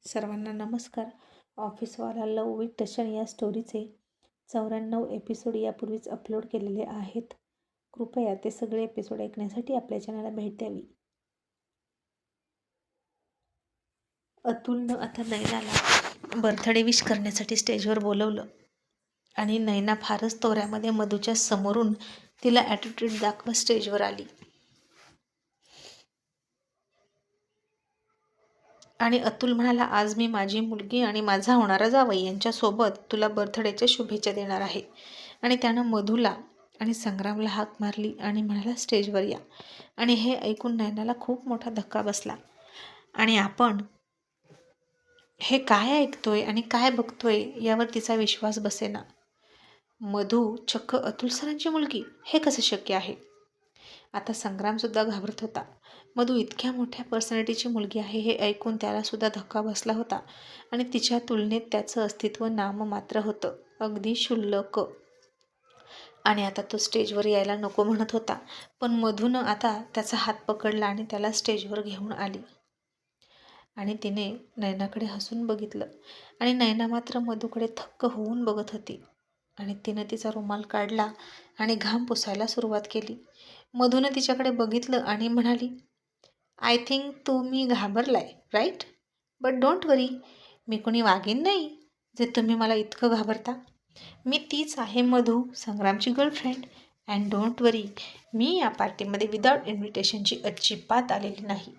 सर्वांना नमस्कार. ऑफिसवाला लव विथ टशन या स्टोरीचे 94 एपिसोड यापूर्वीच अपलोड केलेले आहेत. कृपया ते सगळे एपिसोड ऐकण्यासाठी आपल्या चॅनलला भेट द्यावी. अतुलनं आता नैनाला बर्थडे विश करण्यासाठी स्टेजवर बोलवलं आणि नैना फारच तोऱ्यामध्ये मधूच्या समोरून तिला ॲटिट्यूड दाखवत स्टेजवर आली आणि अतुल म्हणाला, आज मी माझी मुलगी आणि माझा होणारा जावई यांच्यासोबत तुला बर्थडेच्या शुभेच्छा देणार आहे. आणि त्यानं मधूला आणि संग्रामला हाक मारली आणि म्हणाला, स्टेजवर या. आणि हे ऐकून नयनाला खूप मोठा धक्का बसला आणि आपण हे काय ऐकतोय आणि काय बघतोय यावर तिचा विश्वास बसेना. मधू चक्क अतुल सरांची मुलगी, हे कसं शक्य आहे? आता संग्रामसुद्धा घाबरत होता. मधू इतक्या मोठ्या पर्सनॅलिटीची मुलगी आहे हे ऐकून त्यालासुद्धा धक्का बसला होता आणि तिच्या तुलनेत त्याचं अस्तित्व नाममात्र होतं, अगदी क्षुल्लक. आणि आता तो स्टेजवर यायला नको म्हणत होता, पण मधूनं आता त्याचा हात पकडला आणि त्याला स्टेजवर घेऊन आली. आणि तिने नयनाकडे हसून बघितलं आणि नयना मात्र मधूकडे थक्क होऊन बघत होती. आणि तिनं तिचा रुमाल काढला आणि घाम पुसायला सुरुवात केली. मधूनं तिच्याकडे बघितलं आणि म्हणाली, आय थिंक तुम्ही घाबरलाय, राईट? बट डोंट वरी, मी कोणी वाघीण नाही जे तुम्ही मला इतकं घाबरता. मी तीच आहे मधू, संग्रामची गर्लफ्रेंड. अँड डोंट वरी, मी या पार्टीमध्ये विदाउट इन्व्हिटेशनची अजिबात आलेली नाही.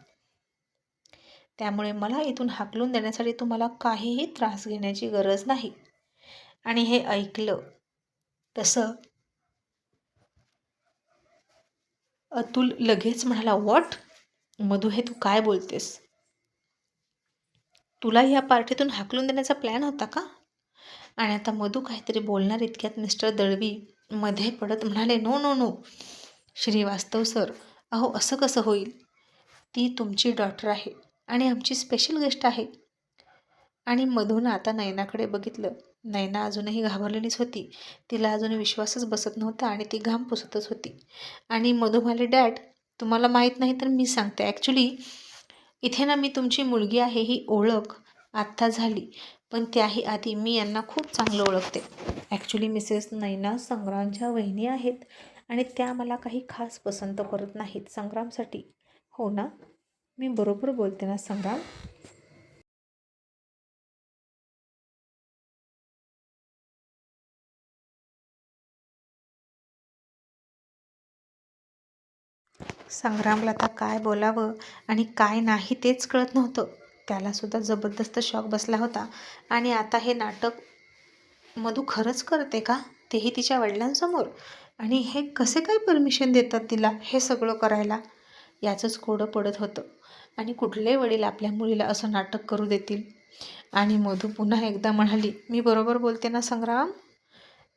त्यामुळे मला इथून हाकलून देण्यासाठी तुम्हाला काहीही त्रास घेण्याची गरज नाही. आणि हे ऐकलं तसं अतुल लगेच म्हणाला, व्हॉट? मधू, हे तू काय बोलतेस? तुला या पार्टीतून हाकलून देण्याचा प्लॅन होता का? आणि आता मधू काहीतरी बोलणार इतक्यात मिस्टर दळवी मध्ये पडत म्हणाले, no no no Shrivastava sir, अहो असं कसं होईल? ती तुमची डॉटर आहे आणि आमची स्पेशल गेस्ट आहे. आणि मधून आता नयनाकडे बघितलं. नयना अजूनही घाबरलेलीच होती. तिला अजून विश्वासच बसत नव्हता आणि ती घाम पुसतच होती. आणि मधू म्हणाले, डॅड, तुम्हाला माहीत नाही तर मी सांगते. ॲक्च्युली इथे ना, मी तुमची मुलगी आहे ही ओळख आत्ता झाली, पण त्याही आधी मी यांना खूप चांगलं ओळखते. ॲक्च्युली मिसेस नयना संग्रामच्या वहिनी आहेत आणि त्या मला काही खास पसंत करत नाहीत संग्रामसाठी. हो ना? मी बरोबर बोलते ना संग्राम? संग्रामला आता काय बोलावं आणि काय नाही तेच कळत नव्हतं. त्यालासुद्धा जबरदस्त शॉक बसला होता. आणि आता हे नाटक मधू खरंच करते का? तेही तिच्या वडिलांसमोर? आणि हे कसे काय परमिशन देतात तिला हे सगळं करायला? याचंच कोडं पडत होतं. आणि कुठले वडील आपल्या मुलीला असं नाटक करू देतील? आणि मधू पुन्हा एकदा म्हणाली, मी बरोबर बोलते ना संग्राम?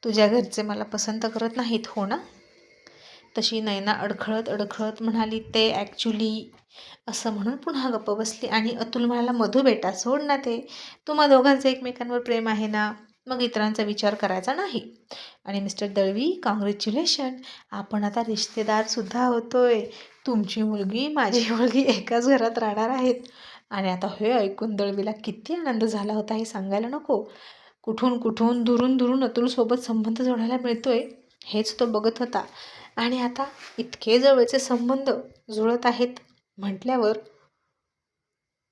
तुझ्या घरचे मला पसंत करत नाहीत, हो ना? तशी नयना अडखळत अडखळत म्हणाली, ते ॲक्च्युली असं म्हणून पुन्हा गप्प बसली. आणि अतुल म्हणाला, मधू बेटा सोड ना ते, तुम्हा दोघांचं एकमेकांवर प्रेम आहे ना, मग इतरांचा विचार करायचा नाही. आणि मिस्टर दळवी, कॉंग्रॅच्युलेशन, आपण आता रिश्तेदारसुद्धा होतोय. तुमची मुलगी माझी मुलगी एकाच घरात राहणार आहेत. आणि आता हे ऐकून दळवीला किती आनंद झाला होता हे सांगायला नको. कुठून कुठून दुरून दुरून अतुलसोबत संबंध जोडायला मिळतोय हेच तो बघत होता. आणि आता इतके जवळचे संबंध जुळत आहेत म्हटल्यावर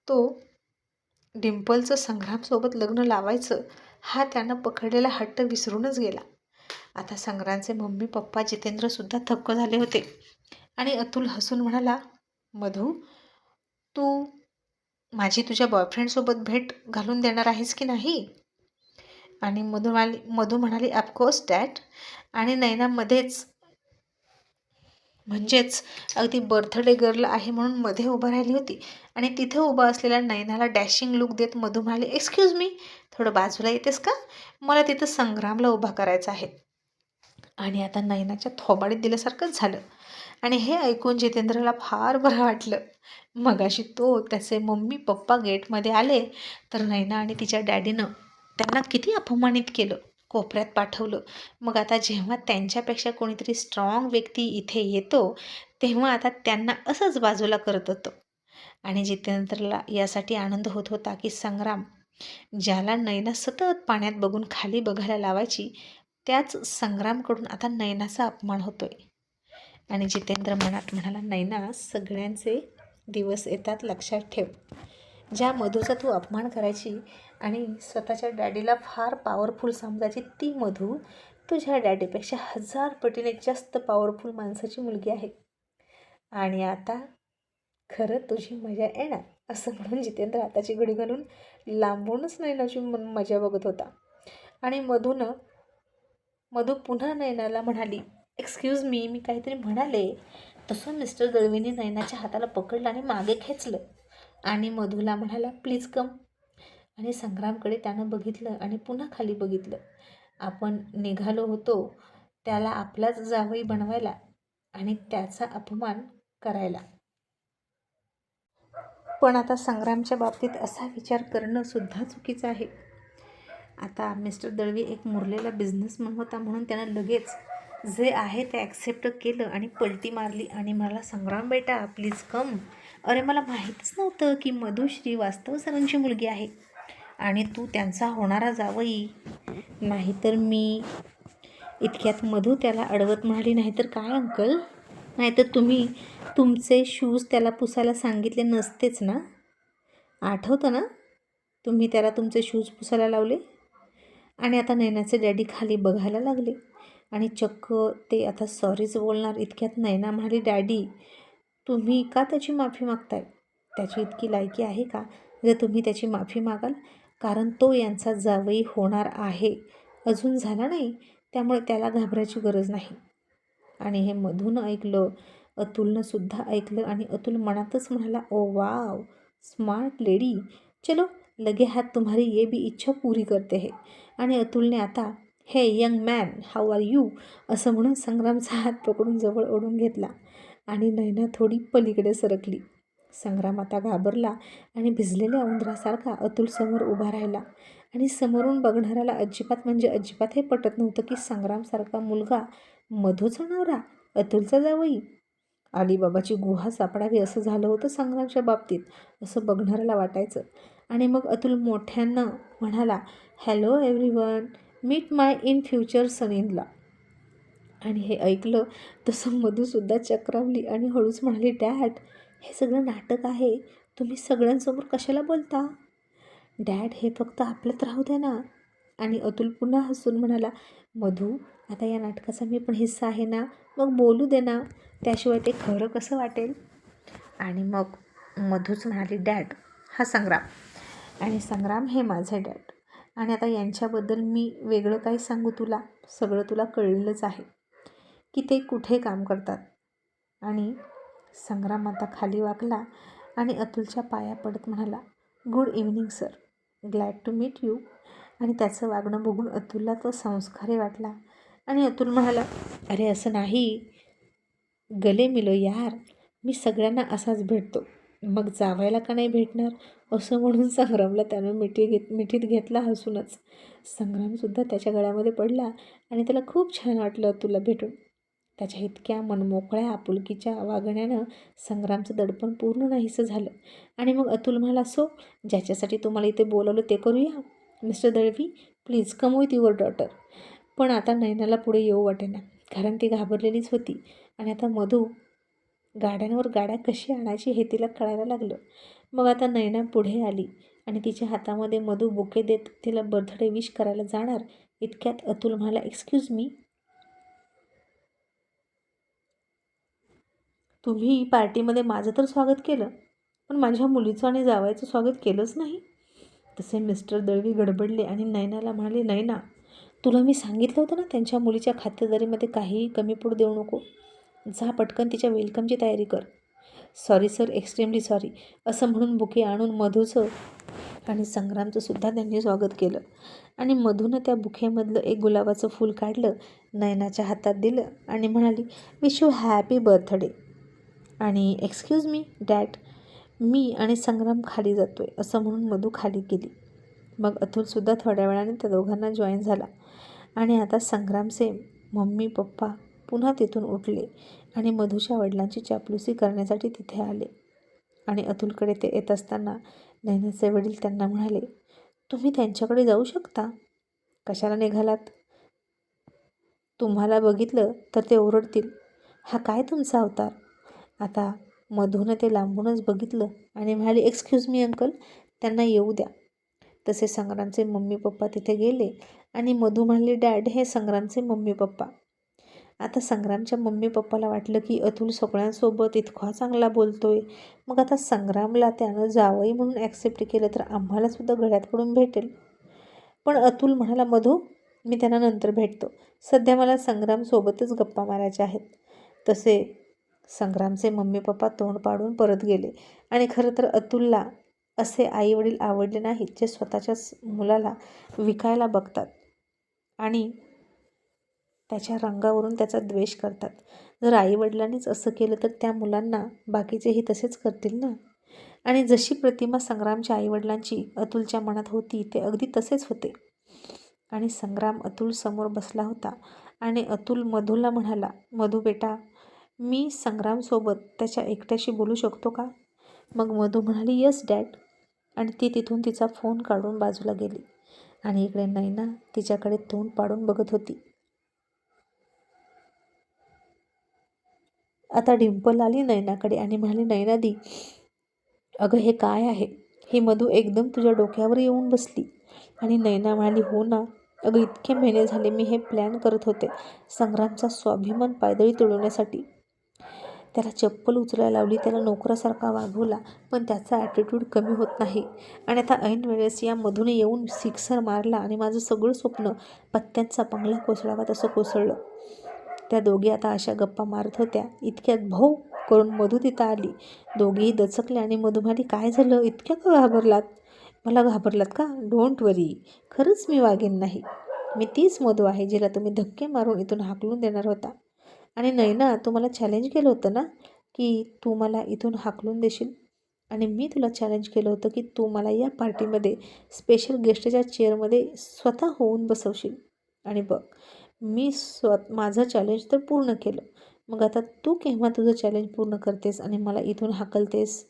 तो डिम्पलचं संग्रामसोबत लग्न लावायचं हा त्यानं पकडलेला हट्ट विसरूनच गेला. आता संग्रामचे मम्मी पप्पा जितेंद्रसुद्धा थक्क झाले होते. आणि अतुल हसून म्हणाला, मधू, तू माझी तुझ्या बॉयफ्रेंडसोबत भेट घालून देणार आहेस की नाही? आणि मधू म्हणाली, ऑफकोर्स डॅड. आणि नयना मध्येच, म्हणजेच अगदी बर्थडे गर्ल आहे म्हणून मध्ये उभं राहिली होती. आणि तिथे उभा असलेल्या नयनाला डॅशिंग लुक देत मधू म्हणाले, एक्सक्यूज मी, थोडं बाजूला येतेस का? मला तिथं संग्रामला उभा करायचा आहे. आणि आता नयनाच्या थोबाडीत दिल्यासारखंच झालं. आणि हे ऐकून जितेंद्रला फार बरं वाटलं. मगाशी त्याचे मम्मी पप्पा गेटमध्ये आले तर नयना आणि तिच्या डॅडीनं त्यांना किती अपमानित केलं, कोपऱ्यात पाठवलं. मग आता जेव्हा त्यांच्यापेक्षा कोणीतरी स्ट्रॉंग व्यक्ती इथे येतो तेव्हा आता त्यांना असंच बाजूला करत होतं. आणि जितेंद्रला यासाठी आनंद होत होता की संग्राम ज्याला नैना सतत पाण्यात बघून खाली बघायला लावायची, त्याच संग्रामकडून आता नैनाचा अपमान होतोय. आणि जितेंद्र मनात म्हणाला, नैना, सगळ्यांचे दिवस येतात, लक्षात ठेव. ज्या मधूचा तू अपमान करायची आणि स्वतःच्या डॅडीला फार पॉवरफुल समजायची ती मधू तुझ्या डॅडीपेक्षा 1000 पटीने जास्त पॉवरफुल माणसाची मुलगी आहे. आणि आता खरं तुझी मजा येणार, असं म्हणून जितेंद्र हाताची घडी घालून लांबूनच नैनाची मजा बघत होता. आणि मधू पुन्हा नैनाला म्हणाली, एक्सक्यूज मी काहीतरी म्हणाले. तसं मिस्टर दळवीने नैनाच्या हाताला पकडलं आणि मागे खेचलं आणि मधूला म्हणाला, प्लीज कम. आणि संग्रामकडे त्यानं बघितलं आणि पुन्हा खाली बघितलं. आपण निघालो होतो त्याला आपलाच जावई बनवायला आणि त्याचा अपमान करायला. पण आता संग्रामच्या बाबतीत असा विचार करणं सुद्धा चुकीचं आहे. आता मिस्टर दळवी एक मुरलेला बिझनेसमन होता म्हणून त्यानं लगेच जे आहे ते ॲक्सेप्ट केलं आणि पलटी मारली आणि मला, संग्राम बेटा प्लीज कम. अरे मला माहीतच नव्हतं की मधू श्रीवास्तव सरांची मुलगी आहे आणि तू त्यांचा होणारा जावई. नाहीतर मी. इतक्यात मधू त्याला अडवत म्हणाली, नाहीतर काय अंकल, नाहीतर तुम्ही तुमचे शूज त्याला पुसायला सांगितले नसतेच ना? आठवतं ना तुम्ही त्याला तुमचे शूज पुसायला लावले? आणि आता नैनाचे डॅडी खाली बघायला लागले आणि चक्क ते आता सॉरीच बोलणार. इतक्यात नैना म्हणाली, डॅडी तुम्ही का त्याची माफी मागताय? त्याची इतकी लायकी आहे का जर तुम्ही त्याची माफी मागाल? कारण तो यांचा जावई होणार आहे, अजून झाला नाही, त्यामुळे त्याला घाबरायची गरज नाही. आणि हे मधून ऐकलं, अतुलनं सुद्धा ऐकलं आणि अतुल मनातच म्हणाला, ओ वाव, स्मार्ट लेडी, चलो लगे हात तुम्हारी ये भी इच्छा पूरी करते है. आणि अतुलने आता, हे young man, how are you, असं म्हणून संग्रामचा हात पकडून जवळ ओढून घेतला आणि नैना थोडी पलीकडे सरकली. संग्राम आता घाबरला आणि भिजलेल्या उंदरासारखा अतुल समोर उभा राहिला. आणि समोरून बघणाऱ्याला अजिबात हे पटत नव्हतं की संग्रामसारखा मुलगा मधूचा नवरा, अतुलचा जावई. अलिबाबाची गुहा सापडावी असं झालं होतं संग्रामच्या बाबतीत, असं बघणाऱ्याला वाटायचं. आणि मग अतुल मोठ्यानं म्हणाला, hello everyone, meet my in future son in law. आणि हे ऐकलं तसं मधूसुद्धा चक्रावली आणि हळूच म्हणाली, डॅड हे सगळं नाटक आहे, तुम्ही सगळ्यांसमोर कशाला बोलता? डॅड हे फक्त आपल्यात राहू द्या ना. आणि अतुल पुन्हा हसून म्हणाला, मधू आता या नाटकाचा मी पण हिस्सा आहे ना, मग बोलू दे ना, त्याशिवाय ते खरं कसं वाटेल? आणि मग मधूच म्हणाली, डॅड हा संग्राम आणि संग्राम हे माझे डॅड. आणि आता यांच्याबद्दल मी वेगळं काही सांगू तुला, सगळं तुला कळलेलंच आहे की ते कुठे काम करतात. आणि संग्राम आता खाली वाकला आणि अतुलच्या पाया पडत म्हणाला, good evening sir, glad to meet you. आणि त्याचं वागणं बघून अतुलला तो संस्कारी वाटला आणि अतुल म्हणाला, अरे असं नाही, गले मिलो यार, मी सगळ्यांना असाच भेटतो, मग जावायला का नाही भेटणार? असं म्हणून संग्रामला त्यानं मिठीत घेतला हसूनच. संग्रामसुद्धा त्याच्या गळ्यामध्ये पडला आणि त्याला खूप छान वाटलं अतुलला भेटून. त्याच्या इतक्या मनमोकळ्या आपुलकीच्या वागण्यानं संग्रामचं दडपण पूर्ण नाहीसं झालं. आणि मग अतुल म्हणाला, सो ज्याच्यासाठी तुम्हाला इथे बोलवलं ते करूया. Mister Dalvi, please come with your daughter. पण आता नैनाला पुढे येऊ वाटेना, कारण ती घाबरलेलीच होती. आणि आता मधू गाड्यांवर गाड्या कशी आणायची हे तिला कळायला लागलं. मग आता नैना पुढे आली आणि तिच्या हातामध्ये मधू बुके देत तिला बर्थडे विश करायला जाणार. इतक्यात अतुल म्हणाला, एक्सक्यूज मी, तुम्ही पार्टीमध्ये माझं तर स्वागत केलं, पण माझ्या मुलीचं आणि जावयाचं स्वागत केलंच नाही. तसे मिस्टर दळवी गडबडले आणि नैनाला म्हणाले, नैना तुला मी सांगितलं होतं ना त्यांच्या मुलीच्या खातेदारीमध्ये काहीही कमी पडू देऊ नको. जा पटकन तिच्या वेलकमची तयारी कर. सॉरी सर, एक्स्ट्रीमली सॉरी, असं म्हणून बुके आणून मधूचं आणि संग्रामचं सुद्धा त्यांनी स्वागत केलं. आणि मधूनं त्या बुकेमधलं एक गुलाबाचं फूल काढलं, नैनाच्या हातात दिलं आणि म्हणाली, विश यू हॅपी बर्थडे. आणि एक्सक्यूज मी डॅड, मी आणि संग्राम खाली जातो आहे, असं म्हणून मधू खाली गेली. मग अतुलसुद्धा थोड्या वेळाने त्या दोघांना जॉईन झाला. आणि आता संग्रामचे मम्मी पप्पा पुन्हा तिथून उठले आणि मधूच्या वडिलांची चापलुसी करण्यासाठी तिथे आले. आणि अतुलकडे ते येत असताना नैनाचे वडील त्यांना म्हणाले, तुम्ही त्यांच्याकडे जाऊ शकता. कशाला निघालात? तुम्हाला बघितलं तर ते ओरडतील. हा काय तुमचा अवतार? आता मधूनं ते लांबूनच बघितलं आणि म्हणाले, एक्सक्यूज मी अंकल, त्यांना येऊ द्या. तसे संग्रामचे मम्मी पप्पा तिथे गेले आणि मधू म्हणाली, डॅड, हे संग्रामचे मम्मी पप्पा. आता संग्रामच्या मम्मी पप्पाला वाटलं की अतुल सगळ्यांसोबत इतका चांगला बोलतोय, मग आता संग्रामला त्यानं जावई म्हणून ॲक्सेप्ट केलं तर आम्हालासुद्धा गळ्यात पडून भेटेल. पण अतुल म्हणाला, मधू, मी त्यांना नंतर भेटतो, सध्या मला संग्रामसोबतच गप्पा मारायच्या आहेत. तसे संग्रामचे मम्मी पप्पा तोंड पाडून परत गेले. आणि खरं तर अतुलला असे आईवडील आवडले नाहीत जे स्वतःच्याच मुलाला विकायला बघतात आणि त्याच्या रंगावरून त्याचा द्वेष करतात. जर आईवडिलांनीच असं केलं तर त्या मुलांना बाकीचेही तसेच करतील ना. आणि जशी प्रतिमा संग्रामच्या आईवडिलांची अतुलच्या मनात होती ते अगदी तसेच होते. आणि संग्राम अतुल समोर बसला होता आणि अतुल मधूला म्हणाला, मधू बेटा, मी संग्रामसोबत त्याच्या एकट्याशी बोलू शकतो का? मग मधू म्हणाली, येस डॅड. आणि ती तिथून तिचा फोन काढून बाजूला गेली. आणि इकडे नैना तिच्याकडे तोंड पाडून बघत होती. आता डिंपल आली नैनाकडे आणि म्हणाली, नैना दी, अगं हे काय आहे? ही मधू एकदम तुझ्या डोक्यावर येऊन बसली. आणि नैना म्हणाली, हो ना अगं, इतके महिने झाले मी हे प्लॅन करत होते, संग्रामचा स्वाभिमान पायदळी तुडवण्यासाठी. त्याला चप्पल उचलायला लावली, त्याला नोकरासारखा वागवला, पण त्याचा ॲटिट्यूड कमी होत नाही. आणि आता ऐन वेळेस या मधूने येऊन सिक्सर मारला आणि माझं सगळं स्वप्न पत्त्यांचा बंगला कोसळावा तसं कोसळलं. त्या दोघी आता अशा गप्पा मारत होत्या, इतक्यात भाऊ करून मधू तिथं आली. दोघेही दचकले आणि मधू म्हणाली, काय झालं, इतक्या का घाबरलात? मला घाबरलात का? डोंट वरी, खरंच मी वागेन नाही. मी तीच मधू आहे जिला तुम्ही धक्के मारून इथून हाकलून देणार होता. आणि नैना, तू मला चॅलेंज केलं होतं ना की तू मला इथून हाकलून देशील. आणि मी तुला चॅलेंज केलं होतं की तू मला या पार्टीमध्ये स्पेशल गेस्टच्या चेअरमध्ये स्वतः होऊन बसवशील. आणि बघ, मी माझं चॅलेंज तर पूर्ण केलं. मग आता तू केव्हा तुझं चॅलेंज पूर्ण करतेस आणि मला इथून हाकलतेस?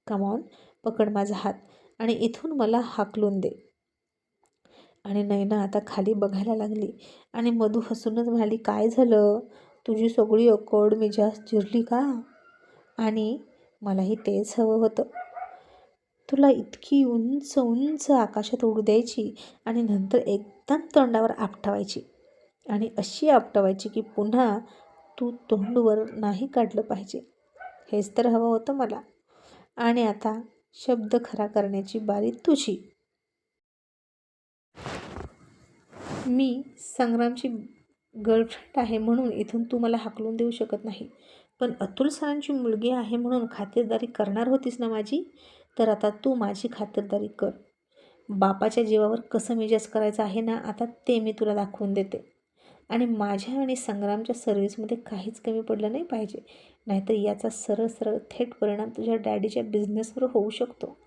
कमॉन, पकड माझा हात आणि इथून मला हाकलून दे. आणि नैना आता खाली बघायला लागली आणि मधू हसूनच म्हणाली, काय झालं, तुझी सगळी अक्कड मिजाज चिरली का? आणि मलाही तेच हवं होतं. तुला इतकी उंच उंच आकाशात उडू द्यायची आणि नंतर एकदम तोंडावर आपटवायची. आणि अशी आपटवायची की पुन्हा तू तोंडवर नाही काढलं पाहिजे. हेच तर हवं होतं मला. आणि आता शब्द खरा करण्याची बारी तुझी. मी संग्रामची गर्लफ्रेंड आहे म्हणून इथून तू मला हाकलून देऊ शकत नाही. पण अतुल सरांची मुलगी आहे म्हणून खातिरदारी करणार होतीस ना माझी, तर आता तू माझी खातिरदारी कर. बापाच्या जीवावर कसं मिजाज करायचं आहे ना, आता ते मी तुला दाखवून देते. आणि माझ्या आणि संग्रामच्या सर्व्हिसमध्ये काहीच कमी पडलं नाही पाहिजे, नाहीतर याचा सरळ सरळ थेट परिणाम तुझ्या डॅडीच्या बिझनेसवर होऊ शकतो.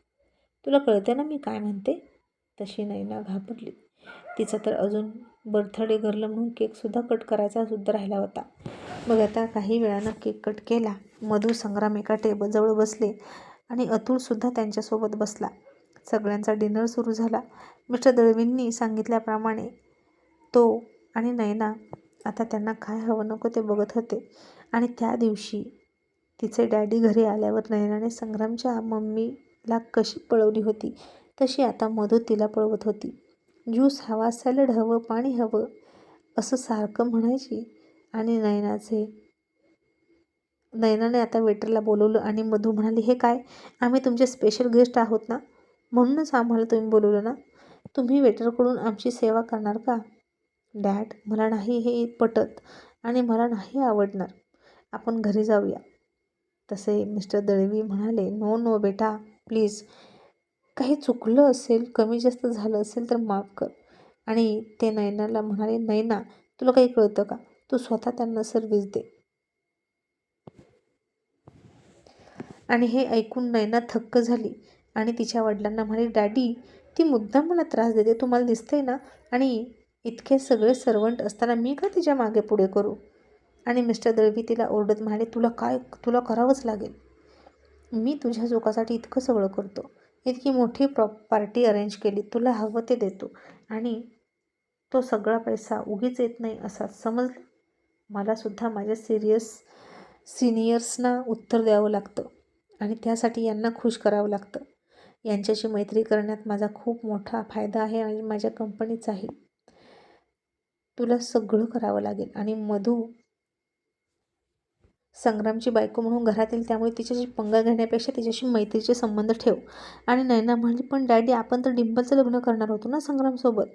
तुला कळते ना मी काय म्हणते? तशी नैना घाबरली. तिचा तर अजून बर्थडे गर्ल म्हणून केकसुद्धा कट करायचा सुद्धा राहिला होता. मग आता काही वेळानं केक कट केला. मधू संग्राम एका टेबलजवळ बसले आणि अतुलसुद्धा त्यांच्यासोबत बसला. सगळ्यांचा डिनर सुरू झाला. मिस्टर दळवींनी सांगितल्याप्रमाणे तो आणि नैना आता त्यांना काय हवं नको ते बघत होते. आणि त्या दिवशी तिचे डॅडी घरी आल्यावर नैनाने संग्रामच्या मम्मीला कशी पळवली होती तशी आता मधू तिला पळवत होती. ज्यूस हवा, सॅलड हवं, पाणी हवं असं सारखं म्हणायची. आणि नैनाने आता वेटरला बोलवलं आणि मधू म्हणाली, हे काय, आम्ही तुमचे स्पेशल गेस्ट आहोत ना, म्हणूनच आम्हाला तुम्ही बोलवलं ना, तुम्ही वेटरकडून आमची सेवा करणार का? डॅड, मला नाही हे पटत आणि मला नाही आवडणार, आपण घरी जाऊया. तसे मिस्टर दळवी म्हणाले, नो नो बेटा, प्लीज, काही चुकलं असेल, कमी जास्त झालं असेल तर माफ कर. आणि ते नैनाला म्हणाले, नैना, तुला काही कळतं का? तू स्वतः त्यांना सर्व्हिस दे. आणि हे ऐकून नैना थक्क झाली आणि तिच्या वडिलांना म्हणाली, डॅडी, ती मुद्दाम मला त्रास देते, तुम्हाला दिसतंय ना, आणि इतके सगळे सर्वंट असताना मी का तिच्या मागे पुढे करू? आणि मिस्टर दळवी तिला ओरडत म्हणाले, तुला करावंच लागेल. मी तुझ्या सुखासाठी इतकं सगळं करतो, इतकी मोठी पार्टी अरेंज केली, तुला हवं ते देतो आणि तो सगळा पैसा उगीच येत नाही असा समजलं. मलासुद्धा माझ्या सिनियर्सना उत्तर द्यावं लागतं आणि त्यासाठी यांना खुश करावं लागतं. यांच्याशी मैत्री करण्यात माझा खूप मोठा फायदा आहे आणि माझ्या कंपनीचाही. तुला सगळं करावं लागेल. आणि मधू संग्रामची बायको म्हणून घरात येईल, त्यामुळे तिच्याशी पंगा घेण्यापेक्षा तिच्याशी मैत्रीचे संबंध ठेव. आणि नैना म्हणाली, पण डॅडी आपण तर डिंपलचं लग्न करणार होतो ना संग्रामसोबत.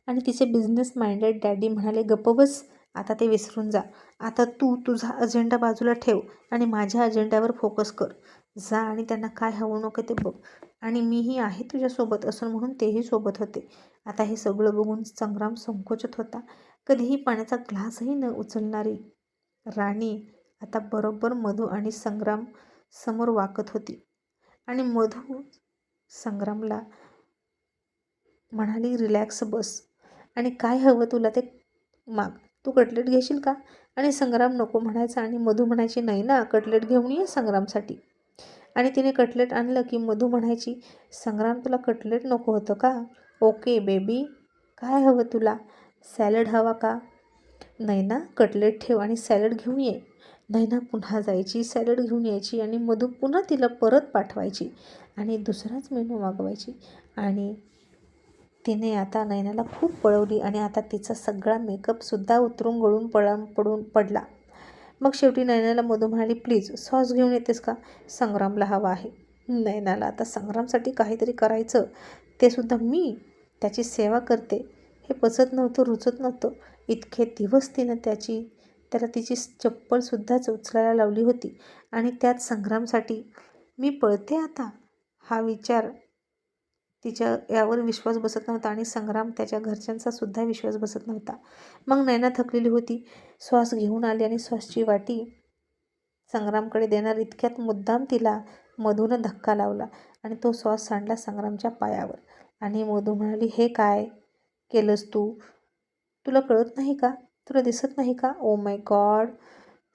आणि तिचे बिझनेस माइंडेड डॅडी म्हणाले, गप्प बस, आता ते विसरून जा. आता तू तुझा अजेंडा बाजूला ठेव आणि माझ्या अजेंड्यावर फोकस कर. जा आणि त्यांना काय हवं नको ते बघ. आणि मीही आहे तुझ्यासोबत असं म्हणून तेही सोबत होते. आता हे सगळं बघून संग्राम संकोचत होता. कधीही पाण्याचा ग्लासही न उचलणारी राणी आता बरोबर मधू आणि संग्राम समोर वाकत होती. आणि मधू संग्रामला म्हणाली, रिलॅक्स बस आणि काय हवं तुला ते माग. तू कटलेट घेशील का? आणि संग्राम नको म्हणायचा आणि मधू म्हणायची, नाही ना, कटलेट घेऊन ये संग्रामसाठी. आणि तिने कटलेट आणलं की मधू म्हणायची, संग्राम तुला कटलेट नको होतं का? ओके बेबी, काय हवं तुला? सॅलड हवा का? नैना कटलेट ठेव आणि सॅलड घेऊन ये. नैना पुन्हा जायची, सॅलड घेऊन यायची आणि मधू पुन्हा तिला परत पाठवायची आणि दुसराच मेनू मागवायची. आणि तिने आता नैनाला खूप पळवली आणि आता तिचा सगळा मेकअपसुद्धा उतरून गळून पडून पडला. मग शेवटी नैनाला मधू म्हणाली, प्लीज सॉस घेऊन येतेस का? संग्रामला हवा आहे. नैनाला आता संग्रामसाठी काहीतरी करायचं, ते सुद्धा मी त्याची सेवा करते, हे पचत नव्हतं, रुचत नव्हतं. इतके दिवस तिनं त्याला तिची चप्पलसुद्धाच उचलायला लावली होती आणि त्यात संग्रामसाठी मी पळते आता, हा विचार तिच्या यावर विश्वास बसत नव्हता आणि संग्राम त्याच्या घरच्यांचा सुद्धा विश्वास बसत नव्हता. मग नैना थकलेली होती, श्वास घेऊन आली आणि श्वासची वाटी संग्रामकडे देणार इतक्यात मुद्दाम तिला मधूनं धक्का लावला आणि तो श्वास सांडला संग्रामच्या पायावर. आणि मधू म्हणाली, हे काय केलंस तू? तुला कळत नाही का? तुला दिसत नाही का? ओ माय गॉड,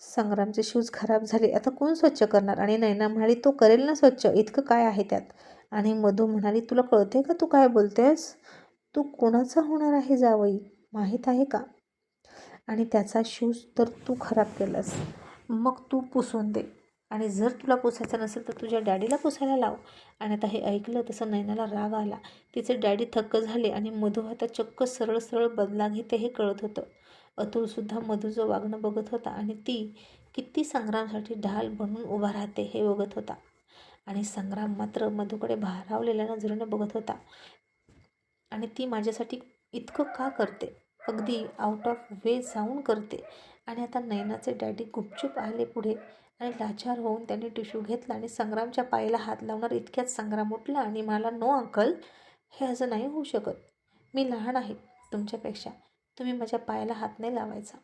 संग्रामचे शूज खराब झाले, आता कोण स्वच्छ करणार? आणि नैना म्हणाली, तो करेल ना स्वच्छ, इतकं काय आहे त्यात? आणि मधू म्हणाली, तुला कळते का तू काय बोलतेस? तू कोणाचा होणार आहे जावई, माहीत आहे का? आणि त्याचा शूज तर तू खराब केलास, मग तू पुसून दे. आणि जर तुला पुसायचं नसेल तर तुझ्या डॅडीला पुसायला लाव. आणि आता हे ऐकलं तसं नैनाला राग आला. तिचे डॅडी थक्क झाले आणि मधू आता चक्क सरळ सरळ बदला घेते हे कळत होतं. अतुलसुद्धा मधूचं वागणं बघत होता आणि ती किती संग्रामसाठी ढाल बनून उभा राहते हे बघत होता. आणि संग्राम मात्र मधूकडे भारावलेल्या नजरेनं बघत होता. आणि ती माझ्यासाठी इतकं का करते? अगदी आउट ऑफ वे जाऊन करते. आणि आता नैनाचे डॅडी गुपचूप आले पुढे आणि लाचार होऊन त्यांनी टिश्यू घेतला आणि संग्रामच्या पायाला हात लावणार इतक्यात संग्राम उठला आणि मला, नो अंकल, हे असं नाही होऊ शकत. मी लहान आहे तुमच्यापेक्षा, तुम्ही माझ्या पायाला हात नाही लावायचा.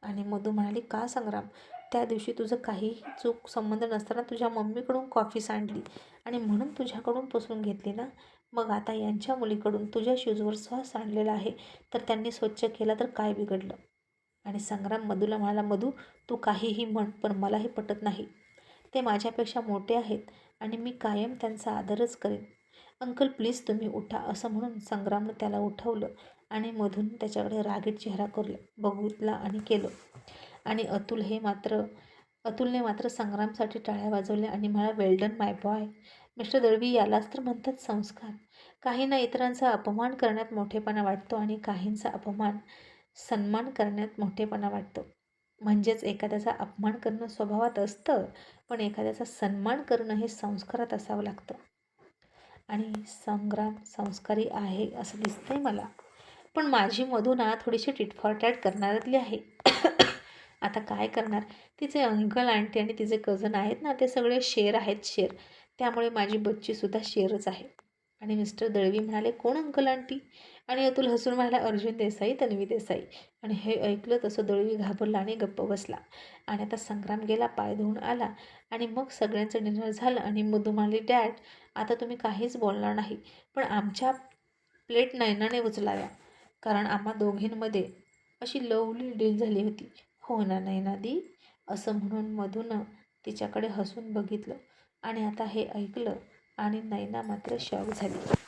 आणि मधू म्हणाली, का संग्राम? त्या दिवशी तुझं काहीही चूक संबंध नसताना तुझ्या मम्मीकडून कॉफी सांडली आणि म्हणून तुझ्याकडून पुसून घेतली ना. मग आता यांच्या मुलीकडून तुझ्या शूजवर श्वास सांडलेला आहे तर त्यांनी स्वच्छ केला तर काय बिघडलं? आणि संग्राम मधूला म्हणाला, मधू तू काहीही म्हण पण मला हे पटत नाही. ते माझ्यापेक्षा मोठे आहेत आणि मी कायम त्यांचा आदरच करेन. अंकल प्लीज तुम्ही उठा, असं म्हणून संग्रामनं त्याला उठवलं आणि मधून त्याच्याकडे रागीट चेहरा बघितला आणि केलं. आणि अतुलने मात्र संग्रामसाठी टाळ्या वाजवल्या आणि म्हणाला, वेल डन माय बॉय. मिस्टर दळवी, यालाच तर म्हणतात संस्कार. काहींना इतरांचा अपमान करण्यात मोठेपणा वाटतो आणि काहींचा सन्मान करण्यात मोठेपणा वाटतो. म्हणजेच एखाद्याचा अपमान करणं स्वभावात असतं, पण एखाद्याचा सन्मान करणं हे संस्कारात असावं लागतं. आणि संग्राम संस्कारी आहे असं दिसतंय मला. पण माझी मधू ना थोडीशी टिटफॉर करणाऱ्यातली आहे. आता काय करणार? तिचे अंकल आंटी आणि तिचे कझन आहेत ना, ते सगळे शेर आहेत, शेर. त्यामुळे माझी बच्चीसुद्धा शेरच आहे. आणि मिस्टर दळवी म्हणाले, कोण अंकल आंटी? आणि अतुल हसून म्हणाला, अर्जुन देसाई, तन्वी देसाई. आणि हे ऐकलं तसं दळवी घाबरला आणि गप्प बसला. आणि आता संग्राम गेला, पाय धुवून आला आणि मग सगळ्यांचं डिनर झालं आणि मधू म्हणाली, डॅड आता तुम्ही काहीच बोलणार नाही, पण आमच्या प्लेट नैनाने उचलाव्या, कारण आम्हा दोघींमध्ये अशी लवली डील झाली होती. हो ना नैनादी? असं म्हणून मधूनं तिच्याकडे हसून बघितलं. आणि आता हे ऐकलं आणि नैना मात्र शॉक झाली.